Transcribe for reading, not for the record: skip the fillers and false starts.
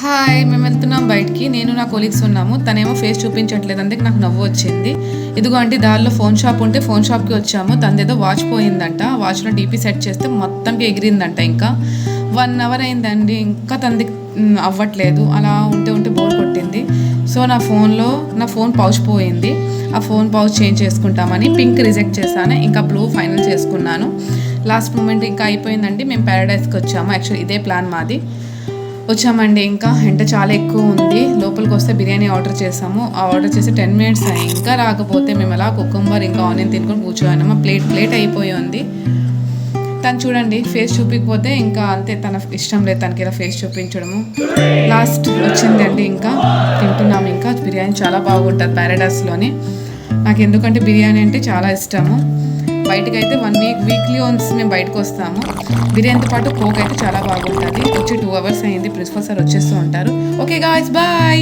Hi, మేము వెళ్తున్నాం బయటికి. నేను నా కొలీగ్స్ ఉన్నాము. తనేమో ఫేస్ చూపించట్లేదు, అందుకే నాకు నవ్వు వచ్చింది. ఇదిగో అంటే దారిలో ఫోన్ షాప్ ఉంటే ఫోన్ షాప్కి వచ్చాము. తనదేదో వాచ్ పోయిందంట. వాచ్లో డీపీ సెట్ చేస్తే మొత్తంకి ఎగిరిందంట. ఇంకా 1 అవర్ అయిందండి, ఇంకా తనది అవ్వట్లేదు. అలా ఉంటే బోర్ కొట్టింది. సో నా ఫోన్ పౌచ్ పోయింది. ఆ ఫోన్ పౌచ్ చేంజ్ చేసుకుంటామని పింక్ రిజెక్ట్ చేశాను. ఇంకా బ్లూ ఫైనల్ చేసుకున్నాను. లాస్ట్ మూమెంట్ ఇంకా అయిపోయిందండి. మేము ప్యారడైస్కి వచ్చాము. యాక్చువల్లీ ఇదే ప్లాన్ మాది. వచ్చామండి. ఇంకా ఎండ చాలా ఎక్కువ ఉంది. లోపలికి వస్తే బిర్యానీ ఆర్డర్ చేసాము. ఆ ఆర్డర్ చేసి 10 మినిట్స్ అయ్యి ఇంకా రాకపోతే మేము అలా కుకుంబర్ ఇంకా ఆనియన్ తినుకొని కూర్చోన్నాము. ప్లేట్ అయిపోయి ఉంది. తను చూడండి ఫేస్ చూపించకపోతే ఇంకా అంతే, తన ఇష్టం లేదు తనకి ఇలా ఫేస్ చూపించడము. లాస్ట్ వచ్చిందండి, ఇంకా తింటున్నాము. ఇంకా బిర్యానీ చాలా బాగుంటుంది ప్యారడైస్లోని. నాకు ఎందుకంటే బిర్యానీ అంటే చాలా ఇష్టము. బయటకు అయితే 1 వీక్లీ వన్స్ మేము బయటకు వస్తాము. బిర్యానీతో పాటు కోక్ అయితే చాలా బాగుంటుంది. వచ్చి 2 అవర్స్ అయింది. ప్రిన్సిపల్ సార్ వచ్చేస్తూ ఉంటారు. Okay guys, bye.